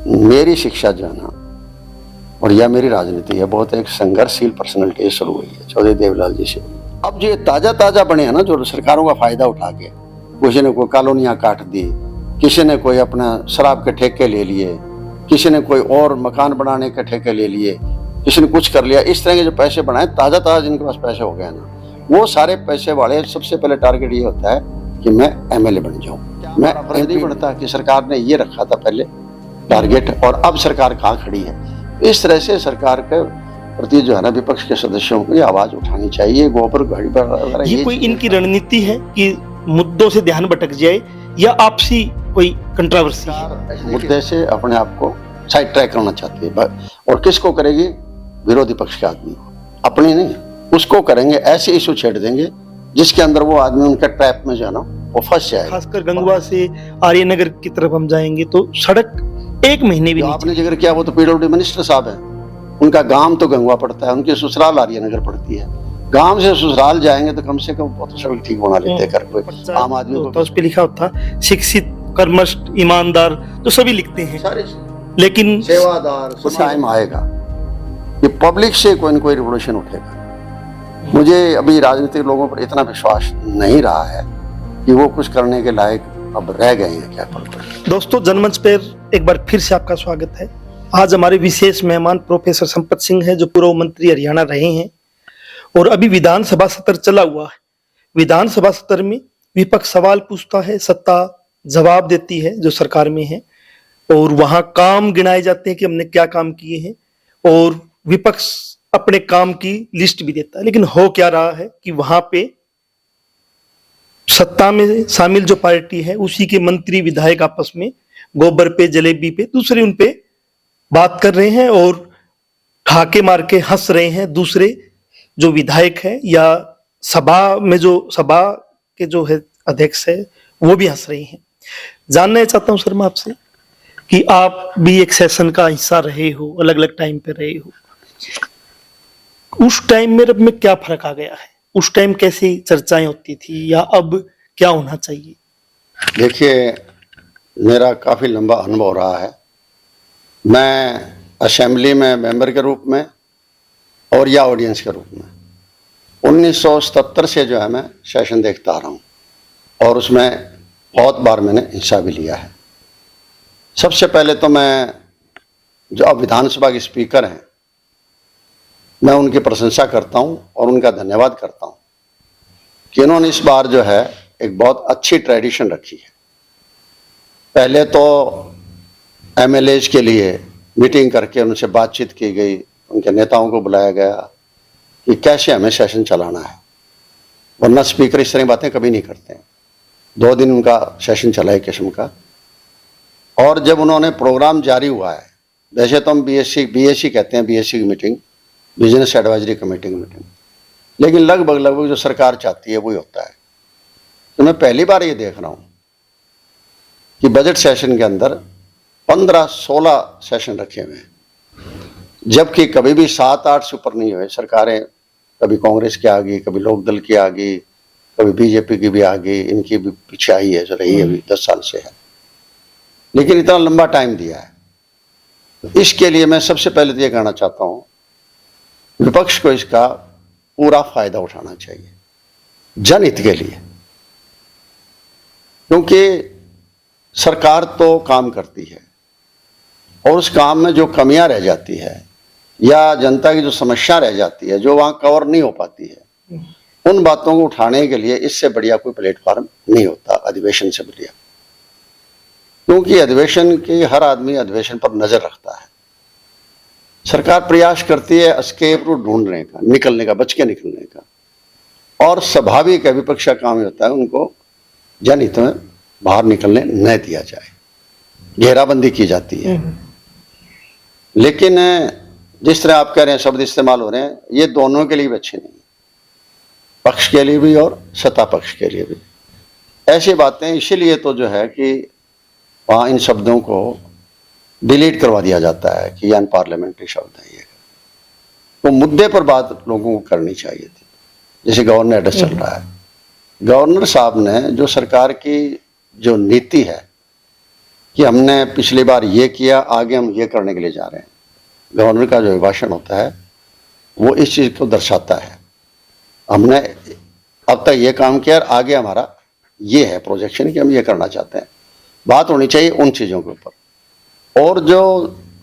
मेरी शिक्षा जो है ना, और यह मेरी राजनीति है, बहुत एक संघर्षशील पर्सनैलिटी शुरू हुई है चौधरी देवलाल जी से। अब जो ताजा ताजा बने हैं ना, जो सरकारों का फायदा उठा के किसी ने कोई कॉलोनियां काट दी, किसी ने कोई अपना शराब के ठेके ले लिए, किसी ने कोई और मकान बनाने के ठेके ले लिए, किसी ने कुछ कर लिया। इस तरह के जो पैसे बनाए ताजा ताजा जिनके पास पैसे हो गए ना, वो सारे पैसे वाले सबसे पहले टारगेट ये होता है कि मैं एमएलए बन जाऊं। मैं फर्ज नहीं पड़ता कि सरकार ने ये रखा था पहले टारगेट, और अब सरकार कहाँ खड़ी है। इस तरह से सरकार के प्रति जो है ना, विपक्ष के सदस्यों को ये आवाज उठानी चाहिए। गोबर घड़ी पर ये कोई इनकी रणनीति है कि मुद्दों से ध्यान भटक जाए, या आपसी कोई कंट्रोवर्सी है? मुद्दे से अपने आप को साइड ट्रैक करना चाहती है, और किसको करेगी? विरोधी पक्ष के आदमी को, अपनी नहीं, उसको करेंगे। ऐसे इशू छेड़ देंगे जिसके अंदर वो आदमी उनके ट्रैप में जो है ना वो फंस जाएगा। खासकर गंगवा से आर्यनगर की तरफ हम जाएंगे तो सड़क एक महीने भी नहीं। आपने जिक्र किया वो तो पीडब्ल्यूडी मिनिस्टर साहब है, उनका गांव तो गंगवा पड़ता है, उनकी ससुराल आर्यनगर पड़ती है। गांव से ससुराल जाएंगे तो कम से कम बहुत सड़क ठीक बना लेते कर कोई आम आदमी को। तो उस पे लिखा होता शिक्षित, कर्मठ, ईमानदार, तो सभी लिखते हैं सारे, लेकिन सेवादार। टाइम आएगा कि पब्लिक से कोई न कोई रिवोल्यूशन उठेगा। मुझे अभी राजनीतिक लोगों पर इतना विश्वास नहीं रहा है कि वो कुछ करने के लायक अब रह गए हैं क्या। दोस्तों, जनमंच पर एक बार फिर से आपका स्वागत है। आज हमारे विशेष मेहमान प्रोफेसर संपत सिंह हैं, जो पूर्व मंत्री हरियाणा रहे हैं, और अभी विधानसभा सत्र चला हुआ है। विधानसभा सत्र में विपक्ष सवाल पूछता है, सत्ता जवाब देती है जो सरकार में है, और वहां काम गिनाए जाते हैं कि हमने क्या काम किए हैं, और विपक्ष अपने काम की लिस्ट भी देता है। लेकिन हो क्या रहा है कि वहां पे सत्ता में शामिल जो पार्टी है उसी के मंत्री विधायक आपस में गोबर पे, जलेबी पे, दूसरे उन पे बात कर रहे हैं और ठाके मार के हंस रहे हैं। दूसरे जो विधायक है या सभा में जो सभा के जो है अध्यक्ष है वो भी हंस रहे हैं। जानना चाहता हूं शर्मा आपसे कि आप भी एक सेशन का हिस्सा रहे हो, अलग अलग टाइम पे रहे हो, उस टाइम में क्या फर्क आ गया है? उस टाइम कैसी चर्चाएं होती थी, या अब क्या होना चाहिए? देखिए, मेरा काफी लंबा अनुभव रहा है। मैं असेंबली में मेंबर के रूप में और या ऑडियंस के रूप में 1977 से जो है मैं सेशन देखता आ रहा हूँ, और उसमें बहुत बार मैंने हिस्सा भी लिया है। सबसे पहले तो मैं जो अब विधानसभा के स्पीकर हैं, मैं उनकी प्रशंसा करता हूं और उनका धन्यवाद करता हूं कि इन्होंने इस बार जो है एक बहुत अच्छी ट्रेडिशन रखी है। पहले तो एमएलएज के लिए मीटिंग करके उनसे बातचीत की गई, उनके नेताओं को बुलाया गया कि कैसे हमें सेशन चलाना है, वरना स्पीकर इस तरह की बातें कभी नहीं करते हैं। 2 दिन उनका सेशन चला एक किस्म का। और जब उन्होंने प्रोग्राम जारी हुआ है, वैसे तो हम बीएससी कहते हैं, बीएससी की मीटिंग, बिजनेस एडवाइजरी कमेटी की मीटिंग, लेकिन लगभग जो सरकार चाहती है वही होता है। तो मैं पहली बार ये देख रहा हूं कि बजट सेशन के अंदर 15-16 सेशन रखे हुए हैं, जबकि कभी भी 7-8 से ऊपर नहीं हुए। सरकारें कभी कांग्रेस की आ गई, कभी लोकदल की आ गई, कभी बीजेपी की भी आ गई, इनकी भी पीछे आई है, जो रही है अभी 10 साल से है, लेकिन इतना लंबा टाइम दिया है। इसके लिए मैं सबसे पहले तो ये कहना चाहता हूं, विपक्ष को इसका पूरा फायदा उठाना चाहिए जनहित के लिए, क्योंकि सरकार तो काम करती है और उस काम में जो कमियां रह जाती है या जनता की जो समस्या रह जाती है, जो वहां कवर नहीं हो पाती है, उन बातों को उठाने के लिए इससे बढ़िया कोई प्लेटफॉर्म नहीं होता अधिवेशन से बढ़िया। क्योंकि अधिवेशन की हर आदमी अधिवेशन पर नजर रखता है। सरकार प्रयास करती है एस्केप रूट ढूंढने का, निकलने का, बच के निकलने का, और स्वाभाविक है विपक्ष का काम होता है उनको जनहित में बाहर निकलने न दिया जाए, घेराबंदी की जाती है। लेकिन जिस तरह आप कह रहे हैं शब्द इस्तेमाल हो रहे हैं, ये दोनों के लिए भी अच्छे नहीं, पक्ष के लिए भी और सत्ता पक्ष के लिए भी। ऐसी बातें इसीलिए तो जो है कि वहाँ इन शब्दों को डिलीट करवा दिया जाता है कि ये अनपार्लियामेंट्री शब्द है। ये तो मुद्दे पर बात लोगों को करनी चाहिए थी। जैसे गवर्नर एड्रेस चल रहा है, गवर्नर साहब ने जो सरकार की जो नीति है कि हमने पिछली बार ये किया, आगे हम ये करने के लिए जा रहे हैं। गवर्नर का जो भाषण होता है वो इस चीज़ को दर्शाता है। हमने अब तक ये काम किया और आगे हमारा ये है प्रोजेक्शन कि हम ये करना चाहते हैं। बात होनी चाहिए उन चीज़ों के ऊपर। और जो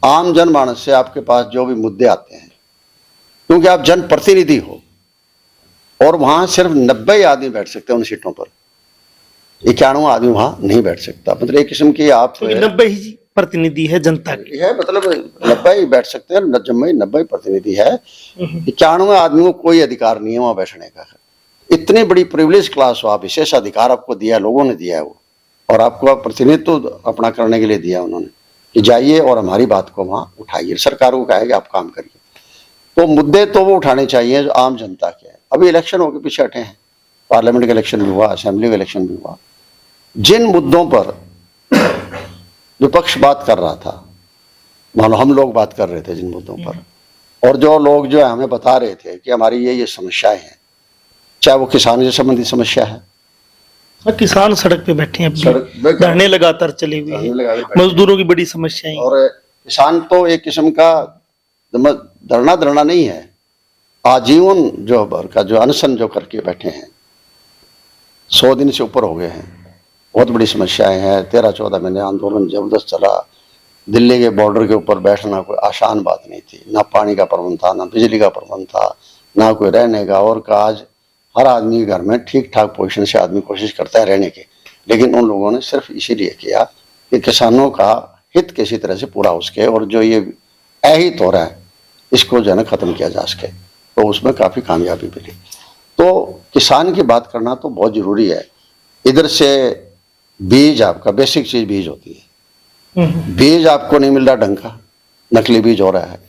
आम जनमानस से आपके पास जो भी मुद्दे आते हैं, क्योंकि आप जनप्रतिनिधि हो और वहाँ सिर्फ 90 आदमी बैठ सकते हैं उन सीटों पर, 91 आदमी वहाँ नहीं बैठ सकता। मतलब एक किस्म की आप 90 ही प्रतिनिधि है जनता की है, मतलब 90 ही बैठ सकते हैं, 90 प्रतिनिधि है। 91 आदमी को कोई अधिकार नहीं है वहाँ बैठने का। इतनी बड़ी प्रिविलेज क्लास हो, आप विशेष अधिकार आपको दिया, लोगों ने दिया है वो, और आपको प्रतिनिधित्व अपना करने के लिए दिया उन्होंने कि जाइए और हमारी बात को वहाँ उठाइए। सरकार को कहा है कि आप काम करिए। तो मुद्दे तो वो उठाने चाहिए जो आम जनता के हैं। अभी इलेक्शन होकर पीछे हटे हैं, पार्लियामेंट का इलेक्शन भी हुआ, असेंबली का इलेक्शन भी हुआ। जिन मुद्दों पर विपक्ष बात कर रहा था, मानो हम लोग बात कर रहे थे जिन मुद्दों पर, और जो लोग जो है हमें बता रहे थे कि हमारी ये समस्याएं हैं, चाहे वो किसानों से संबंधित समस्या है, किसान सड़क पे बैठे हैं, धरने लगातार चले हुए हैं, मजदूरों की बड़ी समस्याएं। और किसान तो एक किस्म का धरना नहीं है, आजीवन जो का जो अनशन जो करके बैठे हैं, 100 दिन से ऊपर हो गए हैं। बहुत बड़ी समस्याएं हैं। 13-14 महीने आंदोलन जबरदस्त चला। दिल्ली के बॉर्डर के ऊपर बैठना कोई आसान बात नहीं थी। ना पानी का प्रबंध था, ना बिजली का प्रबंध था, ना कोई रहने का। और का आज हर आदमी के घर में ठीक ठाक पोजीशन से आदमी कोशिश करता है रहने की, लेकिन उन लोगों ने सिर्फ इसीलिए किया कि किसानों का हित किसी तरह से पूरा हो सके, और जो ये अहित हो रहा है इसको जो है ना खत्म किया जा सके। तो उसमें काफ़ी कामयाबी मिली। तो किसान की बात करना तो बहुत ज़रूरी है। इधर से बीज, आपका बेसिक चीज़ बीज होती है, बीज आपको नहीं मिल रहा ढंग का, नकली बीज हो रहा है।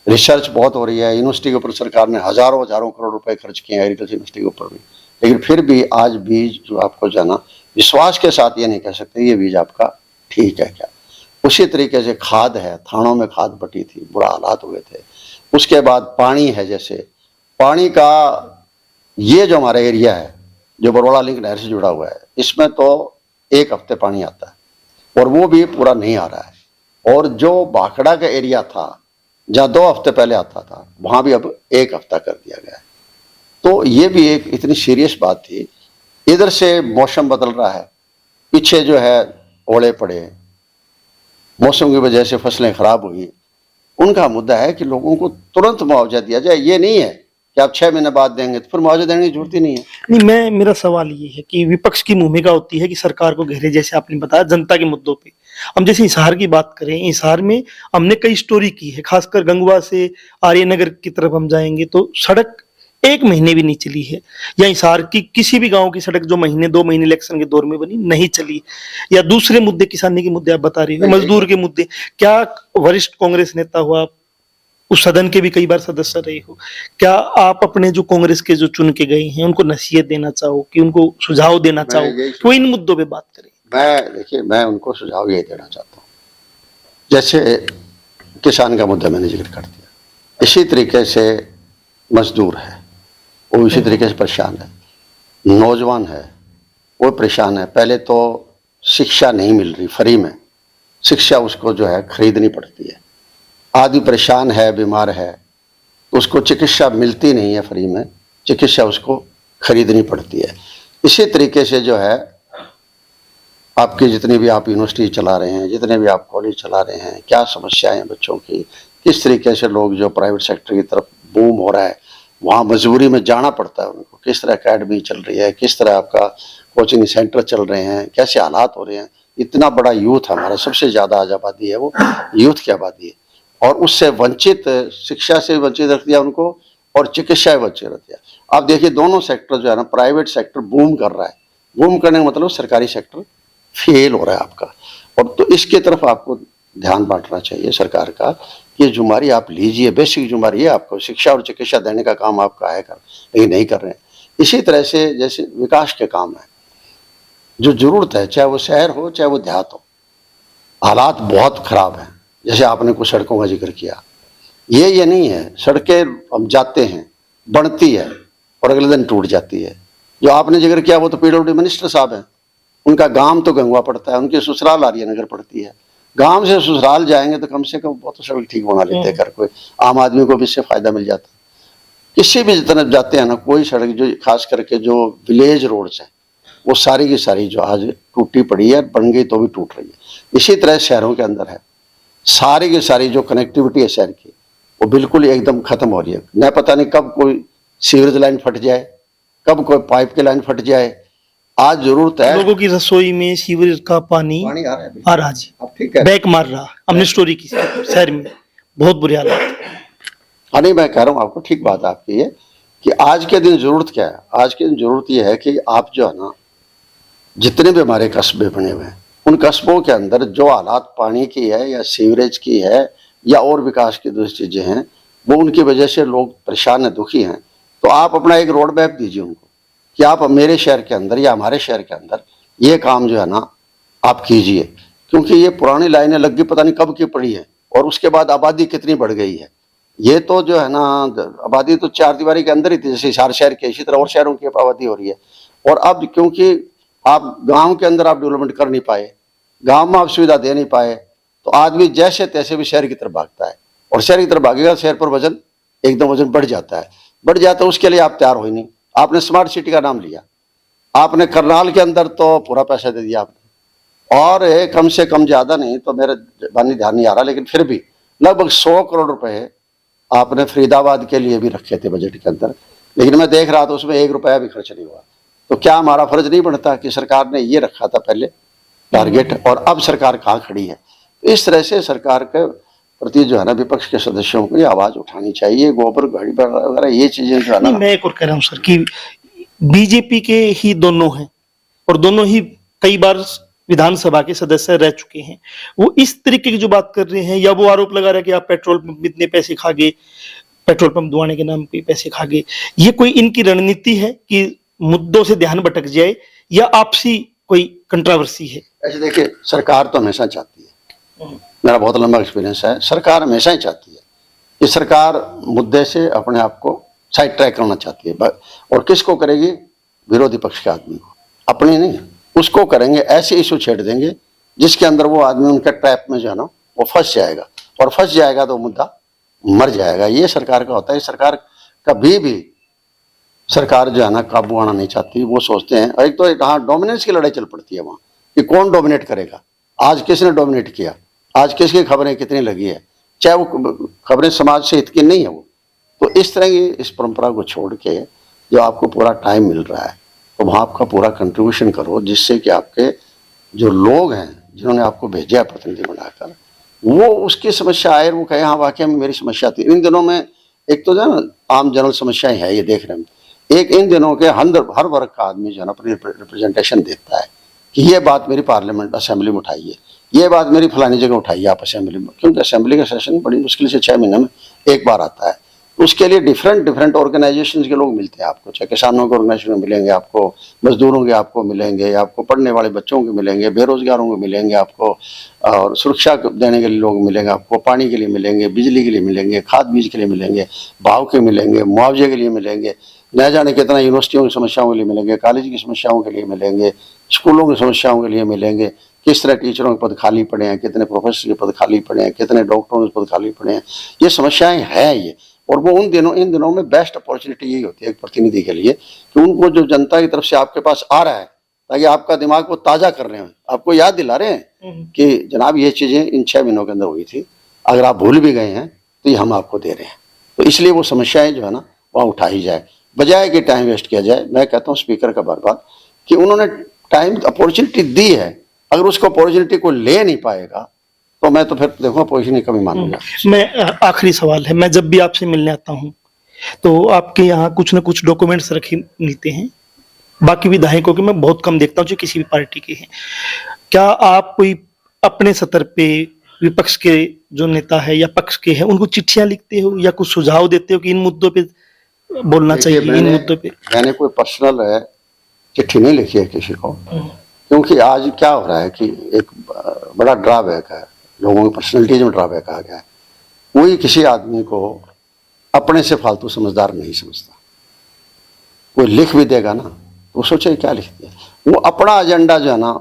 रिसर्च बहुत हो रही है, यूनिवर्सिटी के ऊपर सरकार ने हजारों करोड़ रुपए खर्च किए हैं, एग्रीकल्चर यूनिवर्सिटी के ऊपर भी, लेकिन फिर भी आज बीज जो आपको जाना विश्वास के साथ ये नहीं कह सकते ये बीज आपका ठीक है क्या। उसी तरीके से खाद है, थानों में खाद बटी थी, बुरा हालात हुए थे। उसके बाद पानी है, जैसे पानी का ये जो हमारा एरिया है जो बरोड़ा लिंक नहर से जुड़ा हुआ है, इसमें तो 1 हफ्ते पानी आता है और वो भी पूरा नहीं आ रहा है। और जो भाखड़ा का एरिया था जहाँ 2 हफ्ते पहले आता था, वहाँ भी अब 1 हफ्ता कर दिया गया है। तो ये भी एक इतनी सीरियस बात थी। इधर से मौसम बदल रहा है, पीछे जो है ओले पड़े, मौसम की वजह से फसलें खराब हुई। उनका मुद्दा है कि लोगों को तुरंत मुआवजा दिया जाए। ये नहीं है कि आप 6 महीने बाद देंगे, तो फिर मुआवजा देने की जरूरत ही नहीं है। नहीं, मेरा सवाल ये है कि विपक्ष की भूमिका होती है कि सरकार को घेरे, जैसे आपने बताया जनता के मुद्दों पे। हम जैसे हिसार की बात करें, हिसार में हमने कई स्टोरी की है, खासकर गंगवा से आर्यनगर की तरफ हम जाएंगे तो सड़क 1 महीने भी नहीं चली है, या हिसार की किसी भी गांव की सड़क जो महीने 2 महीने इलेक्शन के दौर में बनी नहीं चली। या दूसरे मुद्दे, किसानी के मुद्दे आप बता रही हो, मजदूर के मुद्दे, क्या वरिष्ठ कांग्रेस नेता हो आप, उस सदन के भी कई बार सदस्य रहे हो, क्या आप अपने जो कांग्रेस के जो चुन के गए हैं उनको नसीहत देना चाहो, कि उनको सुझाव देना चाहो कि वो इन मुद्दों पे बात करें? देखिए, मैं उनको सुझाव ये देना चाहता हूँ, जैसे किसान का मुद्दा मैंने जिक्र कर दिया, इसी तरीके से मजदूर है वो इसी तरीके से परेशान है, नौजवान है वो परेशान है। पहले तो शिक्षा नहीं मिल रही फ्री में, शिक्षा उसको जो है खरीदनी पड़ती है। आदमी परेशान है, बीमार है, उसको चिकित्सा मिलती नहीं है फ्री में, चिकित्सा उसको खरीदनी पड़ती है। इसी तरीके से जो है आपकी जितनी भी आप यूनिवर्सिटी चला रहे हैं, जितने भी आप कॉलेज चला रहे हैं, क्या समस्याएं हैं बच्चों की, किस तरीके से लोग जो प्राइवेट सेक्टर की तरफ बूम हो रहा है वहाँ मजबूरी में जाना पड़ता है उनको, किस तरह अकेडमी चल रही है, किस तरह आपका कोचिंग सेंटर चल रहे हैं, कैसे हालात हो रहे हैं। इतना बड़ा यूथ हमारा, सबसे ज़्यादा आज आबादी है वो यूथ की आबादी है, और उससे वंचित, शिक्षा से वंचित रख दिया उनको और चिकित्सा से वंचित रख दिया। आप देखिए दोनों सेक्टर जो है ना, प्राइवेट सेक्टर बूम कर रहा है, बूम करने का मतलब सरकारी सेक्टर फेल हो रहा है आपका। और तो इसके तरफ आपको ध्यान बांटना चाहिए सरकार का, कि जुम्मेवारी आप लीजिए, बेसिक जुम्मेवारी है आपको, शिक्षा और चिकित्सा देने का काम आपका है कर, लेकिन नहीं कर रहे हैं। इसी तरह से जैसे विकास के काम है, जो जरूरत है, चाहे वो शहर हो चाहे वो देहात हो, हालात बहुत खराब हैं। जैसे आपने कुछ सड़कों का जिक्र किया, ये नहीं है, सड़कें हम जाते हैं, बनती है और अगले दिन टूट जाती है। जो आपने जिक्र किया वो तो पीडब्ल्यूडी मिनिस्टर साहब हैं, उनका गांव तो गंगवा पड़ता है, उनकी ससुराल आर्यनगर पड़ती है। गांव से ससुराल जाएंगे तो कम से कम वो तो सड़क ठीक बना लेते हैं, कर कोई आम आदमी को भी इससे फायदा मिल जाता है। किसी भी तरफ जाते हैं ना, कोई सड़क जो खास करके जो विलेज रोड्स हैं वो सारी की सारी जो आज टूटी पड़ी है, बन गई तो भी टूट रही है। इसी तरह शहरों के अंदर है, सारी की सारी जो कनेक्टिविटी है शहर की वो बिल्कुल एकदम खत्म हो रही है। न पता नहीं कब कोई सीवरेज लाइन फट जाए, कब कोई पाइप की लाइन फट जाए। आज जरूरत है, लोगों की रसोई में सीवरेज का पानी पानी आ रहा है, आ रहा जी, अब ठीक है, बैक मार रहा। हमने स्टोरी की शहर में बहुत बुरी हालत है। हाँ नहीं मैं कह रहा हूँ आपको, ठीक बात है आपकी ये कि आज के दिन जरूरत क्या है। आज के दिन जरूरत ये है कि आप जो है ना, जितने भी हमारे कस्बे बने हुए हैं उन कस्बों के अंदर जो हालात पानी की है या सीवरेज की है या और विकास की दूसरी चीजें हैं, वो उनकी वजह से लोग परेशान हैं, दुखी हैं। तो आप अपना एक रोड मैप दीजिए उनको कि आप मेरे शहर के अंदर या हमारे शहर के अंदर ये काम जो है ना आप कीजिए, क्योंकि ये पुरानी लाइनें लग गई पता नहीं कब की पड़ी है, और उसके बाद आबादी कितनी बढ़ गई है। ये तो जो है ना आबादी तो चार दीवारी के अंदर ही थी, जैसे हिसार शहर के, इसी तरह और शहरों की आबादी हो रही है। और अब क्योंकि आप गांव के अंदर आप डेवलपमेंट कर नहीं पाए, गांव में आप सुविधा दे नहीं पाए, तो आदमी जैसे तैसे भी शहर की तरफ भागता है, और शहर की तरफ भागेगा शहर पर वजन एकदम वजन बढ़ जाता है, बढ़ जाता है। उसके लिए आप तैयार हो ही नहीं। आपने स्मार्ट सिटी का नाम लिया, आपने करनाल के अंदर तो पूरा पैसा दे दिया आपने, और कम से कम ज्यादा नहीं तो मेरे बानी ध्यान नहीं आ रहा, लेकिन फिर भी लगभग 100 करोड़ रुपए आपने फरीदाबाद के लिए भी रखे थे बजट के अंदर, लेकिन मैं देख रहा था उसमें 1 रुपया भी खर्च नहीं हुआ। तो क्या हमारा फर्ज नहीं बनता कि सरकार ने ये रखा था पहले टारगेट, और अब सरकार कहाँ खड़ी है। तो इस तरह से सरकार के प्रति जो है ना विपक्ष के सदस्यों को ये आवाज उठानी चाहिए। गोबर गाड़ी वगैरह ये चीजें जो है ना, मैं एक और कह रहा हूँ सर कि बीजेपी के ही दोनों हैं और दोनों ही कई बार विधानसभा के सदस्य रह चुके हैं। वो इस तरीके की जो बात कर रहे हैं, या वो आरोप लगा रहे हैं कि आप पेट्रोल पंप में इतने पैसे खा गए, पेट्रोल पंप दुआने के नाम पे पैसे खा गए, ये कोई इनकी रणनीति है कि मुद्दों से ध्यान भटक जाए, या आपसी कोई कंट्रोवर्सी है? ऐसे देखिए, सरकार तो हमेशा चाहती है, मेरा बहुत लंबा एक्सपीरियंस है, सरकार हमेशा ही चाहती है कि सरकार मुद्दे से अपने आप को साइड ट्रैक करना चाहती है। और किसको करेगी? विरोधी पक्ष के आदमी को, अपने नहीं, उसको करेंगे। ऐसे इशू छेड़ देंगे जिसके अंदर वो आदमी उनके ट्रैप में जो है ना वो फंस जाएगा, और फंस जाएगा तो मुद्दा मर जाएगा। ये सरकार का होता है। सरकार कभी भी सरकार जो है ना काबू आना नहीं चाहती। वो सोचते हैं, एक तो हाँ डोमिनेंस की लड़ाई चल पड़ती है वहाँ कि कौन डोमिनेट करेगा। आज किसने डोमिनेट किया, आज किसकी खबरें कितनी लगी है, चाहे वो खबरें समाज से हित की नहीं है वो। तो इस तरह की इस परंपरा को छोड़ के जो आपको पूरा टाइम मिल रहा है तो वहाँ आपका पूरा कंट्रीब्यूशन करो, जिससे कि आपके जो लोग हैं जिन्होंने आपको भेजा है प्रतिनिधि बनाकर, वो उसकी समस्या आए, वो कहे हाँ वाकई में मेरी समस्या थी। इन दिनों में एक तो जो है ना आम जनरल समस्याएं है, ये देख रहे हैं। एक इन दिनों के हर वर्ग का आदमी जो है ना अपनी रिप्रेजेंटेशन देता है कि ये बात मेरी पार्लियामेंट असेंबली में उठाइए, ये बात मेरी फलानी जगह उठाइए आप असेंबली में, क्योंकि असेंबली का सेशन बड़ी मुश्किल से 6 महीने में एक बार आता है। उसके लिए डिफरेंट ऑर्गेनाइजेशंस के लोग मिलते हैं आपको, चाहे किसानों के ऑर्गेनाइजेशन मिलेंगे आपको, मजदूरों के आपको मिलेंगे, आपको पढ़ने वाले बच्चों के मिलेंगे, बेरोजगारों को मिलेंगे आपको, और सुरक्षा देने के लिए लोग मिलेंगे आपको, पानी के लिए मिलेंगे, बिजली के लिए मिलेंगे, खाद बीज के लिए मिलेंगे, भाव के मिलेंगे, मुआवजे के लिए मिलेंगे, न जाने कितना यूनिवर्सिटियों की समस्याओं के लिए मिलेंगे, कॉलेज की समस्याओं के लिए मिलेंगे, स्कूलों की समस्याओं के लिए मिलेंगे, किस तरह टीचरों के पद खाली पड़े हैं, कितने प्रोफेसर के पद खाली पड़े हैं, कितने डॉक्टरों के पद खाली पड़े हैं। ये समस्याएं हैं ये, और वो इन दिनों में बेस्ट अपॉर्चुनिटी यही होती है एक प्रतिनिधि के लिए कि उनको जो जनता की तरफ से आपके पास आ रहा है, ताकि आपका दिमाग वो ताजा कर रहे हैं, आपको याद दिला रहे हैं कि जनाब ये चीजें इन 6 महीनों के अंदर हुई थी, अगर आप भूल भी गए हैं तो ये हम आपको दे रहे हैं। तो इसलिए वो समस्याएं जो है ना वहाँ उठाई जाए, बजाय कि टाइम वेस्ट किया जाए। मैं कहता हूँ स्पीकर का बार कि उन्होंने टाइम अपॉर्चुनिटी दी है, अगर उसको अपॉर्चुनिटी को ले नहीं पाएगा तो मैं तो फिर देखो अपोजिशन की कमी मानूंगा। मैं आखिरी सवाल है, मैं जब भी आपसे मिलने आता हूँ तो आपके यहाँ कुछ न कुछ डॉक्यूमेंट्स रखे मिलते हैं, बाकी विधायकों के मैं बहुत कम देखता हूँ जो किसी भी पार्टी के हैं। क्या आप कोई अपने स्तर पे विपक्ष के जो नेता है या पक्ष के हैं उनको चिट्ठियां लिखते हो या कुछ सुझाव देते हो कि इन मुद्दों पे बोलना चाहिए? इन मुद्दों पे मैंने कोई पर्सनल चिट्ठी नहीं लिखी है किसी को, क्योंकि आज क्या हो रहा है कि एक बड़ा ड्रॉबैक है, लोगों की पर्सनैलिटीज में ड्रॉबैक आ गया है। कोई किसी आदमी को अपने से फालतू समझदार नहीं समझता। कोई लिख भी देगा ना तो सोचे क्या लिख दिया। वो अपना एजेंडा जो है ना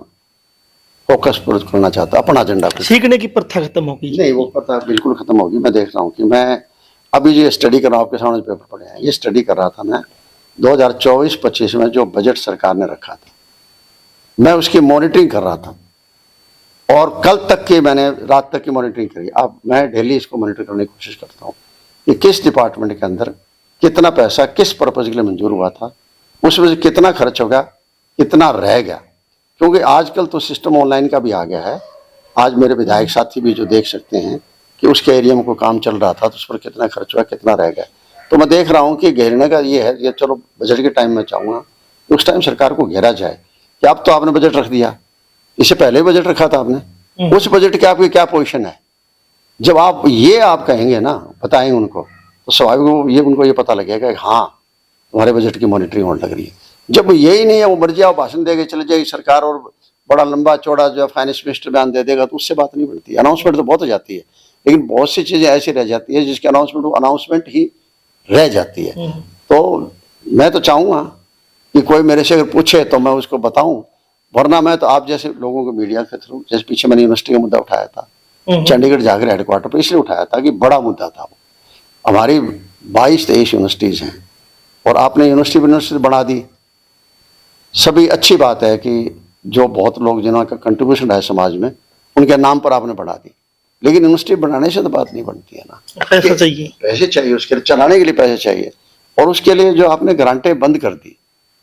फोकस पूर्ण करना चाहता है, अपना एजेंडा को। सीखने की प्रथा खत्म हो गई। नहीं, वो पता बिल्कुल खत्म होगी। मैं देख रहा हूँ कि मैं अभी जो स्टडी कर रहा हूँ, आपके सामने पेपर पड़े हैं, ये स्टडी कर रहा था मैं 2024-25 में जो बजट सरकार ने रखा था, मैं उसकी मॉनिटरिंग कर रहा था और कल तक की मैंने रात तक की मॉनिटरिंग करी। अब मैं डेली इसको मॉनिटर करने की कोशिश करता हूँ कि किस डिपार्टमेंट के अंदर कितना पैसा किस पर्पज के लिए मंजूर हुआ था, उसमें से कितना खर्च हो गया, कितना रह गया। क्योंकि आजकल तो सिस्टम ऑनलाइन का भी आ गया है। आज मेरे विधायक साथी भी जो देख सकते हैं कि उसके एरिया में कोई काम चल रहा था तो उस पर कितना खर्च हुआ, कितना रह गया। तो मैं देख रहा हूँ कि घेरने का ये है, ये चलो बजट के टाइम में चाहूँगा कि उस टाइम सरकार को घेरा जाए कि अब तो आपने बजट रख दिया, इससे पहले बजट रखा था आपने, उस बजट की आपकी क्या पोजीशन है। जब आप ये आप कहेंगे ना, बताएंगे उनको, तो स्वाभाविक ये उनको ये पता लगेगा कि हाँ तुम्हारे बजट की मॉनिटरिंग होने लग रही है। जब यही नहीं है, वो मर्जी आओ भाषण देके चले जाएगी सरकार और बड़ा लंबा चौड़ा जो है फाइनेंस मिनिस्टर बयान दे देगा, तो उससे बात नहीं बनती। अनाउंसमेंट तो बहुत हो जाती है, लेकिन बहुत सी चीजें ऐसी रह जाती है जिसकी अनाउंसमेंट वो अनाउंसमेंट ही रह जाती है। तो मैं तो चाहूँगा कि कोई मेरे से अगर पूछे तो मैं उसको बताऊं, वरना मैं तो आप जैसे लोगों को मीडिया के थ्रू, जैसे पीछे मैंने यूनिवर्सिटी का मुद्दा उठाया था, चंडीगढ़ जाकर हेडक्वार्टर पर इसलिए उठाया था कि बड़ा मुद्दा था वो। हमारी 22-23 यूनिवर्सिटीज हैं और आपने यूनिवर्सिटी बढ़ा दी। सभी अच्छी बात है कि जो बहुत लोग जिनका कंट्रीब्यूशन है समाज में, उनके नाम पर आपने बढ़ा दी, लेकिन यूनिवर्सिटी बनाने से तो बात नहीं बनती है ना। पैसा चाहिए, पैसे चाहिए, उसके लिए चलाने के लिए पैसे चाहिए। और उसके लिए जो आपने ग्रांटें बंद कर दी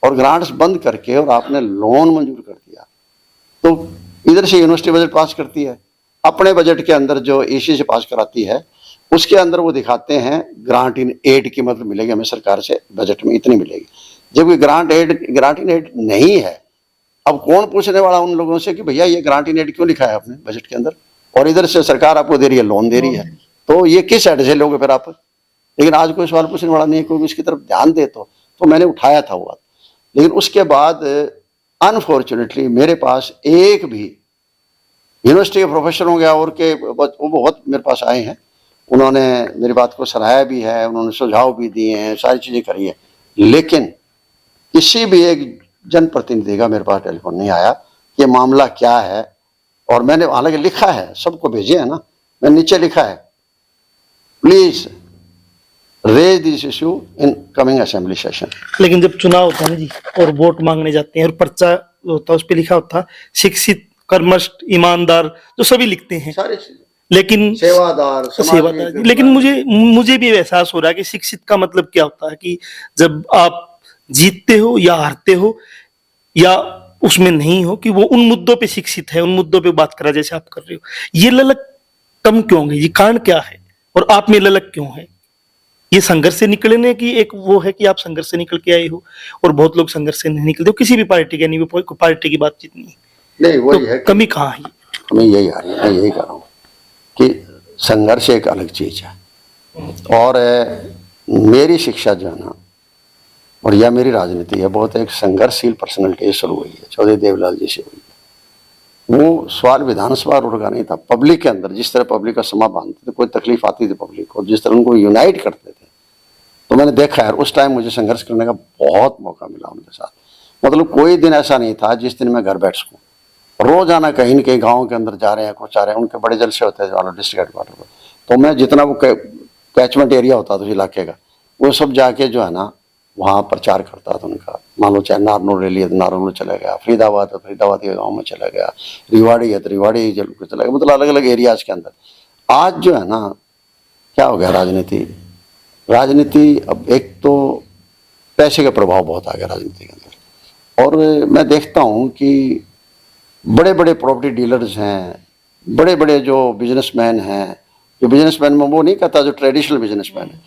और ग्रांट्स बंद करके और आपने लोन मंजूर कर दिया, तो इधर से यूनिवर्सिटी बजट पास करती है, अपने बजट के अंदर जो एसी से पास कराती है उसके अंदर वो दिखाते हैं ग्रांट इन एड की मतलब मिलेगी हमें सरकार से, बजट में इतनी मिलेगी, जबकि ग्रांट इन एड नहीं है। अब कौन पूछने वाला उन लोगों से कि भैया ये ग्रांट इन एड क्यों लिखा है आपने बजट के अंदर, और इधर से सरकार आपको दे रही है, लोन दे रही है, तो ये किस साइड से लोगे फिर आप। लेकिन आज कोई सवाल पूछने वाला नहीं है, कोई इसकी तरफ ध्यान दे तो मैंने उठाया था वो बात। लेकिन उसके बाद अनफॉर्चुनेटली मेरे पास एक भी यूनिवर्सिटी के प्रोफेसर हो गया और के वो बहुत मेरे पास आए हैं, उन्होंने मेरी बात को सराहाया भी है, उन्होंने सुझाव भी दिए हैं, सारी चीज़ें करी है, लेकिन किसी भी एक जनप्रतिनिधि का मेरे पास टेलीफोन नहीं आया कि मामला क्या है। और मैंने हालांकि लिखा है, सबको भेजे है ना, मैंने नीचे लिखा है please raise this issue in coming assembly session. लेकिन जब चुनाव होता है ना जी और वोट मांगने जाते हैं और पर्चा होता है उस पर लिखा होता है शिक्षित, कर्मठ, ईमानदार, जो सभी लिखते हैं, सारी चीजें, लेकिन सेवादार, लेकिन मुझे भी एहसास हो रहा है कि शिक्षित का मतलब क्या होता है कि जब आप जीतते हो या हारते हो या उसमें नहीं हो, कि वो उन मुद्दों पे शिक्षित है, उन मुद्दों पे बात करा जैसे आप कर रहे हो। ये ललक कम क्यों है, ये कारण क्या है और आप में ललक क्यों है? ये संघर्ष से निकलने की एक वो है कि आप संघर्ष से निकल के आए हो और बहुत लोग संघर्ष से नहीं निकलते हो, किसी भी पार्टी के, नहीं कोई पार्टी की बातचीत नहीं, वही तो है कमी कहाँ है? हमें यही आ रही है, मैं यही कह रहा हूँ कि संघर्ष एक अलग चीज है। और मेरी शिक्षा जो है ना, और यह मेरी राजनीति है, बहुत एक संघर्षशील पर्सनैलिटी शुरू हुई है, चौधरी देवलाल जी से हुई है। वो सवाल विधानसभा रोड का नहीं था, पब्लिक के अंदर जिस तरह पब्लिक का समा बांधते थे, कोई तकलीफ आती थी पब्लिक को, जिस तरह उनको यूनाइट करते थे, तो मैंने देखा है उस टाइम मुझे संघर्ष करने का बहुत मौका मिला उनके साथ। मतलब कोई दिन ऐसा नहीं था जिस दिन मैं घर बैठ सकूँ। रोजाना कहीं न कहीं गाँव के अंदर जा रहे हैं, कुछ आ रहे हैं, उनके बड़े जलसे होते थे डिस्ट्रिक्ट हेडक्वार्टर पर, तो मैं जितना वो कैचमेंट एरिया होता था उस इलाके का, वो सब जाके जो है ना वहाँ प्रचार करता था उनका। मान लो चाहे नारनौल रैली है तो नारनौल चला गया, फरीदाबाद है फरीदाबाद के गाँव में चला गया, रिवाड़ी है तो रिवाड़ी चला गया, मतलब अलग अलग एरियाज के अंदर। आज जो है ना क्या हो गया, राजनीति अब एक तो पैसे का प्रभाव बहुत आ गया राजनीति के अंदर। और मैं देखता हूँ कि बड़े बड़े प्रॉपर्टी डीलर्स हैं, बड़े बड़े जो बिजनेसमैन हैं, जो बिजनेसमैन में वो नहीं कहता जो ट्रेडिशनल बिजनेसमैन है,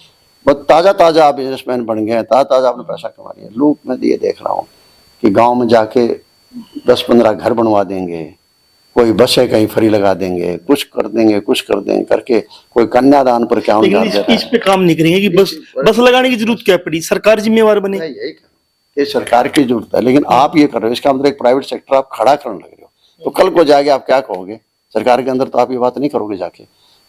बहुत ताज़ा आप बिजनेसमैन बन गए हैं, ताज़ा आपने पैसा कमा लिया। लोग मैं ये देख रहा हूँ कि गांव में जाके 10-15 घर बनवा देंगे, कोई बसें कहीं फ्री लगा देंगे, कुछ कर देंगे करके कोई कन्यादान पर क्या इस पे काम नहीं करेंगे कि बस लगाने की जरूरत क्या पड़ी, सरकार जिम्मेवार बने। यही ये सरकार की जरूरत है, लेकिन आप ये कर रहे हो, इसका मतलब एक प्राइवेट सेक्टर आप खड़ा करने लग रहे हो, तो कल को जाके आप क्या कहोगे सरकार के अंदर, तो आप ये बात नहीं करोगे जाके,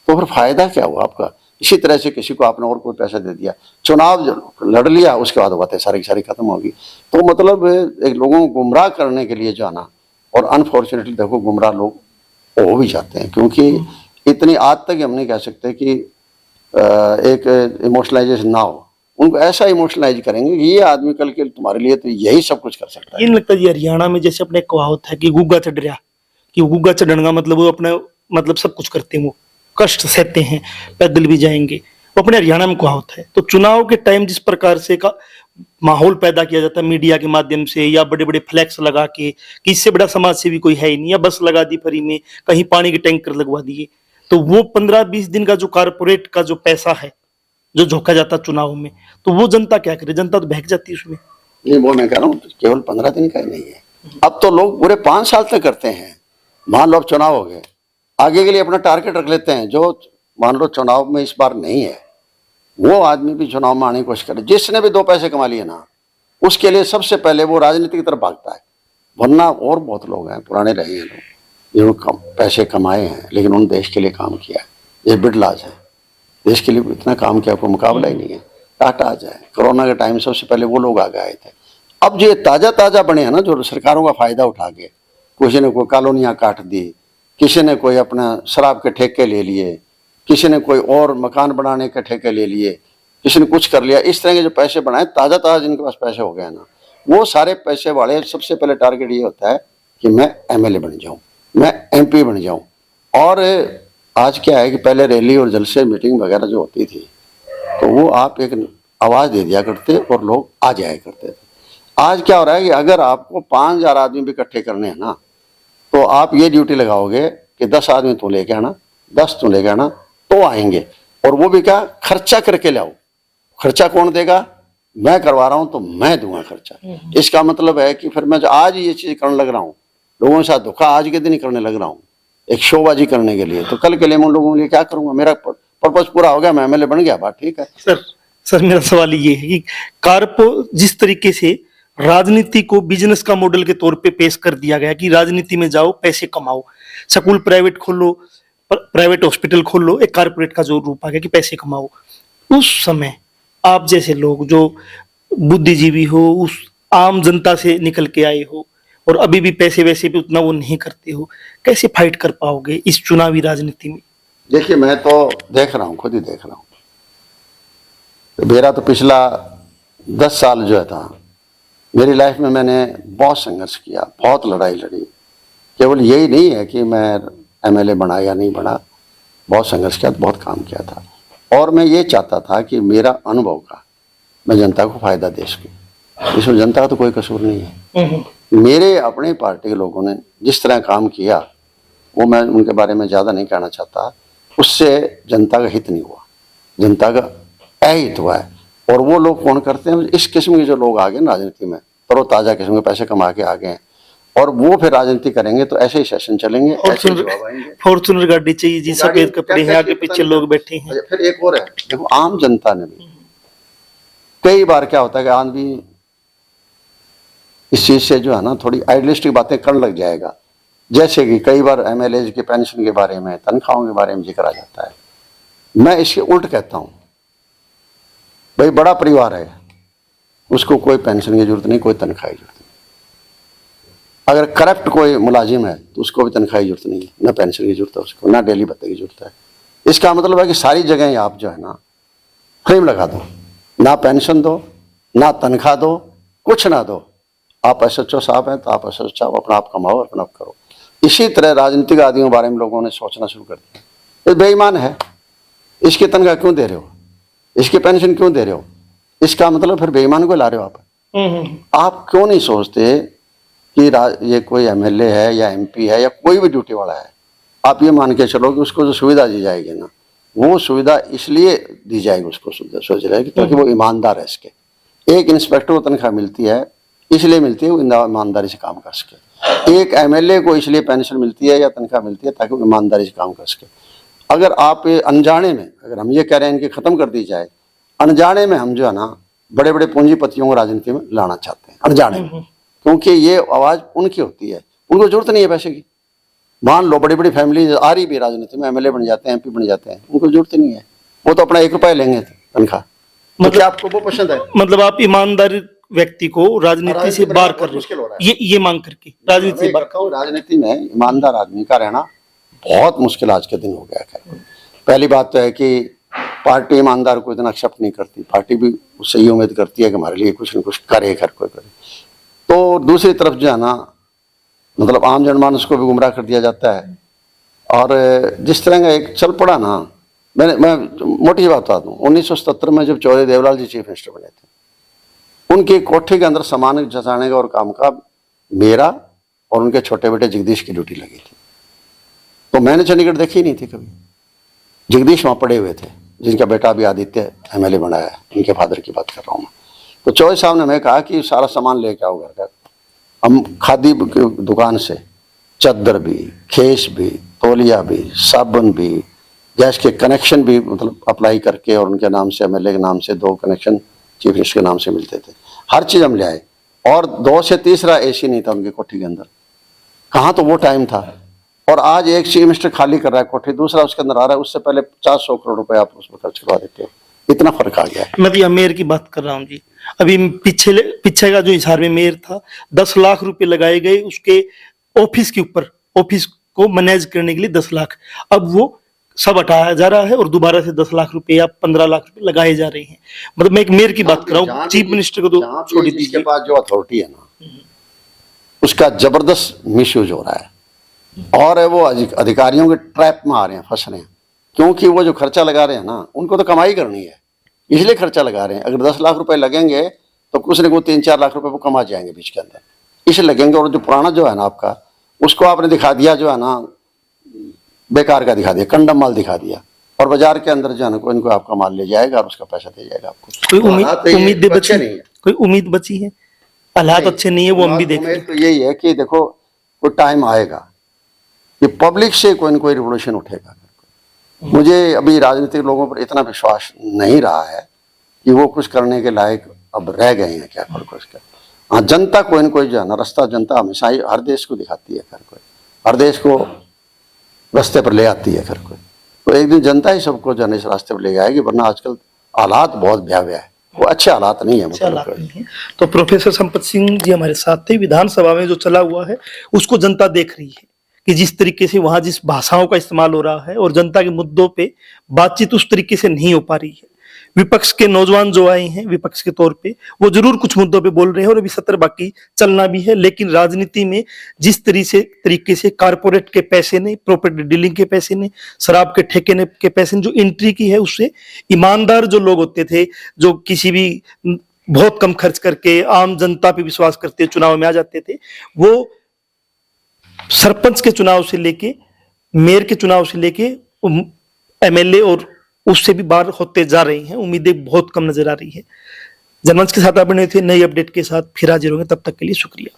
तो फिर फायदा क्या हुआ आपका। इसी तरह से किसी को आपने और कोई पैसा दे दिया, चुनाव लड़ लिया, उसके बाद बातें सारी की सारी खत्म होगी। तो मतलब एक लोगों को गुमराह करने के लिए जो है ना, और अनफॉर्चुनेटली देखो गुमराह लोग हो भी जाते हैं, क्योंकि इतनी आज तक हम नहीं कह सकते कि एक इमोशनलाइजेशन ना हो। उनको ऐसा इमोशनलाइज करेंगे कि ये आदमी कल के तुम्हारे लिए तो यही सब कुछ कर सकता है। ये नहीं लगता जी हरियाणा में जैसे अपने कहावत है कि गुग्गा चढ़ रहा, कि गुग्गा चढ़ने का मतलब वो अपने मतलब सब कुछ करते हैं, वो कष्ट सहते हैं, पैदल भी जाएंगे, वो अपने हरियाणा में कहावत है। तो चुनाव के टाइम जिस प्रकार से का माहौल पैदा किया जाता है मीडिया के माध्यम से या बड़े बड़े फ्लैक्स लगा के कि इससे बड़ा समाज सेवी कोई है ही नहीं, या बस लगा दी फ्री में, कहीं पानी के टैंकर लगवा दिए, तो वो 15-20 दिन का जो कारपोरेट का जो पैसा है जो झोंका जाता है चुनाव में, तो वो जनता क्या करे, जनता तो बहक जाती है उसमें। नहीं, वो मैं कह रहा हूँ केवल 15 दिन का ही नहीं है, अब तो लोग पूरे 5 साल तक करते हैं। मान लो अब चुनाव हो गए, आगे के लिए अपना टारगेट रख लेते हैं। जो मान लो चुनाव में इस बार नहीं है, वो आदमी भी चुनाव में आने की कोशिश करे, जिसने भी 2 पैसे कमा लिए ना, उसके लिए सबसे पहले वो राजनीति की तरफ भागता है। वरना और बहुत लोग हैं, पुराने रहे हैं लोग, जो पैसे कमाए हैं लेकिन उन देश के लिए काम किया है। ये बिरलाज है, देश के लिए इतना काम किया, कोई मुकाबला ही नहीं है। टाटा आ जाए, कोरोना के टाइम सबसे पहले वो लोग आगे आए थे। अब जो ये ताज़ा बने हैं ना, जो सरकारों का फायदा उठा के किसी ने कोई कॉलोनियाँ काट दी, किसी ने कोई अपना शराब के ठेके ले लिए, किसी ने कोई और मकान बनाने के ठेके ले लिए, किसी ने कुछ कर लिया। इस तरह के जो पैसे बनाए ताज़ा जिनके पास पैसे हो गए ना, वो सारे पैसे वाले सबसे पहले टारगेट ये होता है कि मैं एमएलए बन जाऊँ, मैं एमपी बन जाऊँ। और आज क्या है कि पहले रैली और जलसे मीटिंग वगैरह जो होती थी, तो वो आप एक आवाज़ दे दिया करते और लोग आ जाया करते थे। आज क्या हो रहा है कि अगर आपको 5000 आदमी भी इकट्ठे करने हैं ना, तो आप ये ड्यूटी लगाओगे कि 10 आदमी तू लेके आना, 10 तू लेके आना, तो आएंगे। और वो भी क्या, खर्चा करके लाओ। खर्चा कौन देगा? मैं करवा रहा हूँ तो मैं दूंगा खर्चा। इसका मतलब है कि फिर मैं जो आज ये चीज़ करने लग रहा हूँ, लोगों के साथ धोखा आज के दिन ही करने लग रहा हूँ एक शोबाजी करने के लिए, तो कल के लिए मैं उन लोगों के लिए क्या करूंगा? मेरा पर्पस पूरा हो गया, मैं एमएलए बन गया, बात ठीक है। सर मेरा सवाल ये है कि कारपो जिस तरीके से राजनीति को बिजनेस का मॉडल के तौर पे पेश कर दिया गया कि राजनीति में जाओ पैसे कमाओ, स्कूल प्राइवेट खोलो, प्राइवेट हॉस्पिटल खोलो, एक कारपोरेट का जो रूप आ गया कि पैसे कमाओ। उस समय आप जैसे लोग जो बुद्धिजीवी हो, उस आम जनता से निकल के आए हो और अभी भी पैसे वैसे भी उतना वो नहीं करते हो, कैसे फाइट कर पाओगे इस चुनावी राजनीति में? देखिए, मैं तो देख रहा हूँ, खुद ही देख रहा हूँ। मेरा तो पिछला 10 साल जो है था, मेरी लाइफ में मैंने बहुत संघर्ष किया, बहुत लड़ाई लड़ी। केवल यही नहीं है कि मैं एमएलए बना या नहीं बना, बहुत संघर्ष किया, बहुत काम किया था। और मैं ये चाहता था कि मेरा अनुभव का मैं जनता को फायदा दे सकूं। इसमें जनता का तो कोई कसूर नहीं है। मेरे अपने पार्टी के लोगों ने जिस तरह काम किया, वो मैं उनके बारे में ज़्यादा नहीं कहना चाहता, उससे जनता का हित नहीं हुआ, जनता का अहित हुआ है। और वो लोग कौन करते हैं? इस किस्म के जो लोग आ गए राजनीति में, तरोताज़ा किस्म के पैसे कमा के आ गए, और वो फिर राजनीति करेंगे तो ऐसे ही सेशन चलेंगे, ऐसे ही जवाब आएंगे। फॉर्चुनर गाड़ी चाहिए जी, सफेद कपड़े हैं, आगे पीछे लोग बैठे हैं। फिर एक और है, देखो आम जनता ने भी कई बार क्या होता है कि आदमी इस चीज से जो है ना थोड़ी आइडियलिस्टिक बातें करने लग जाएगा। जैसे कि कई बार एमएलए की पेंशन के बारे में, तनख्वाहों के बारे में जिक्र आ जाता है। मैं इसके उल्ट कहता हूं, भाई बड़ा परिवार है, उसको कोई पेंशन की जरूरत नहीं, कोई तनख्वाह की जरूरत नहीं। अगर करप्ट कोई मुलाजिम है तो उसको भी तनख्वाह की जरूरत नहीं है, ना पेंशन की जरूरत है उसको, ना डेली भत्ते की जरूरत है। इसका मतलब है कि सारी जगह आप जो है ना फ्रेम लगा दो, ना पेंशन दो, ना तनख्वाह दो, कुछ ना दो। आप एसएचओ साहब हैं तो आप एसएचओ साहब अपना आप कमाओ, अपना आप करो। इसी तरह राजनीतिक आदियों के बारे में लोगों ने सोचना शुरू कर दिया, ये बेईमान है, इसकी तनख्वाह क्यों दे रहे हो, इसकी पेंशन क्यों दे रहे हो? इसका मतलब फिर बेईमान को ला रहे हो आप। आप क्यों नहीं सोचते कि ये कोई एमएलए है या एमपी है या कोई भी ड्यूटी वाला है, आप ये मान के चलो कि उसको जो सुविधा दी जाएगी ना, वो सुविधा इसलिए दी जाएगी उसको, सोच रहे कि ताकि वो ईमानदार है। इसके एक इंस्पेक्टर को तनख्वाह मिलती है इसलिए मिलती है वो ईमानदारी से काम कर सके। एक एमएलए को इसलिए पेंशन मिलती है या तनख्वाह मिलती है ताकि वो ईमानदारी से काम कर सके। अगर आप अनजाने में, अगर हम ये कह रहे हैं इनकी खत्म कर दी जाए, अनजाने में हम जो है ना बड़े बड़े पूंजीपतियों को राजनीति में लाना चाहते हैं, अनजाने में, क्योंकि ये आवाज उनकी होती है, उनको जरूरत नहीं है पैसे की। मान लो बड़ी बड़ी फैमिली आ रही भी राजनीति में, एमएलए बन जाते हैं, एमपी बन जाते हैं, उनको जरूरत नहीं है। वो तो अपना 1 रुपया लेंगे तनख्वाह। तो मतलब- क्या आपको वो पसंद है? मतलब आप ईमानदार व्यक्ति को राजनीति से बाहर कर रहे मुश्किल हो हो, रहा है। ये मांग करके राजनीति से मैं बाहर। कहता हूँ, राजनीति में ईमानदार आदमी का रहना बहुत मुश्किल आज के दिन हो गया है। पहली बात तो है कि पार्टी ईमानदार को इतना एक्सेप्ट नहीं करती, पार्टी भी उससे ये उम्मीद करती है कि हमारे लिए कुछ न कुछ करे, हर कोई करे। तो दूसरी तरफ जो है ना, मतलब आम जनमानस को भी गुमराह कर दिया जाता है। और जिस तरह का एक चल पड़ा ना, मैं मोटी बात बता दूँ, 1977 में जब चौधरी देवलाल जी चीफ मिनिस्टर बने थे, उनके कोठे के अंदर सामान जसाने का और काम का मेरा और उनके छोटे बेटे जगदीश की ड्यूटी लगी थी। तो मैंने चंडीगढ़ देखी नहीं थी कभी। जगदीश वहाँ पड़े हुए थे, जिनका बेटा अभी आदित्य MLA बना है, उनके फादर की बात कर रहा हूँ मैं। तो चौधरी साहब ने मैं कहा कि सारा सामान लेके आओ घर का। हम खादी की दुकान से चद्दर भी, खेस भी, तौलिया भी, साबुन भी, गैस के कनेक्शन भी मतलब अप्लाई करके, और उनके नाम से, MLA के नाम से 2 कनेक्शन चीफ मिनिस्टर के नाम से मिलते थे, हर चीज़ हम ले आए। और 2 से तीसरा AC नहीं था उनके कोठी के अंदर। कहाँ तो वो टाइम था। और आज एक चीफ मिनिस्टर खाली कर रहा है कोठी, दूसरा उसके अंदर आ रहा है, उससे पहले 50-100 करोड़ रुपए आप उसमें खर्च करवा देते हो। इतना फर्क आ गया है। मैं तो यहाँ मेयर की बात कर रहा हूँ जी। अभी पीछे का जो हिसार में मेयर था, 10 लाख रुपए लगाए गए उसके ऑफिस के ऊपर, ऑफिस को मैनेज करने के लिए 10 लाख। अब वो सब हटाया जा रहा है और दोबारा से 10 लाख रुपए या 15 लाख रुपए लगाए जा रहे हैं। मतलब मैं एक मेयर की बात कर रहा हूँ, चीफ मिनिस्टर को तो छोड़ जिसके दीजिए। पास जो अथॉरिटी है ना, उसका जबरदस्त मिसयूज हो रहा है। और वो अधिकारियों के ट्रैप में आ रहे हैं, फंस रहे हैं। क्योंकि वो जो खर्चा लगा रहे हैं ना, उनको तो कमाई करनी है, इसलिए खर्चा लगा रहे हैं। अगर 10 लाख रुपए लगेंगे तो कुछ न कुछ 3-4 लाख रुपए वो कमा जाएंगे बीच के अंदर, इसलिए लगेंगे। और जो पुराना जो है ना आपका, उसको आपने दिखा दिया जो है ना, बेकार का दिखा दिया, कंडम माल दिखा दिया। और बाजार के अंदर जो है ना, कोई इनको आपका माल ले जाएगा और उसका पैसा दे जाएगा आपको। कोई तो हालात ये उम्मीद अच्छे बची नहीं है। कोई उम्मीद बची है? हालात अच्छे नहीं है, वो हम भी देख रहे हैं। तो यही है कि देखो, कोई टाइम आएगा कि पब्लिक से कोई न कोई रिवोल्यूशन उठेगा। मुझे अभी राजनीतिक लोगों पर इतना विश्वास नहीं रहा है कि वो कुछ करने के लायक अब रह गए हैं क्या फर्क उसका। हाँ, जनता कोई न कोई जो है ना, रास्ता जनता हमेशा ही हर देश को दिखाती है, हर देश को रास्ते पर ले आती है हर कोई। तो एक दिन जनता ही सबको जो है इस रास्ते पर ले आएगी, वरना आजकल हालात बहुत भयावह है, वो अच्छे हालात नहीं है। अच्छा हालात नहीं है। तो प्रोफेसर संपत सिंह जी हमारे साथ थे। विधानसभा में जो चला हुआ है उसको जनता देख रही है कि जिस तरीके से वहां जिस भाषाओं का इस्तेमाल हो रहा है और जनता के मुद्दों पे बातचीत उस तरीके से नहीं हो पा रही है। विपक्ष के नौजवान जो आए हैं विपक्ष के तौर पे, वो जरूर कुछ मुद्दों पे बोल रहे हैं और अभी सत्र बाकी चलना भी है। लेकिन राजनीति में जिस तरीके से कारपोरेट के पैसे ने, प्रॉपर्टी डीलिंग के पैसे ने, शराब के ठेके ने के पैसे ने जो एंट्री की है, उससे ईमानदार जो लोग होते थे, जो किसी भी बहुत कम खर्च करके आम जनता पे विश्वास करते चुनाव में आ जाते थे, वो सरपंच के चुनाव से लेके, मेयर के चुनाव से लेके MLA और उससे भी बाहर होते जा रही हैं। उम्मीदें बहुत कम नजर आ रही है। जनमंच के साथ आप बने थे, नई अपडेट के साथ फिर हाजिर होंगे। तब तक के लिए शुक्रिया।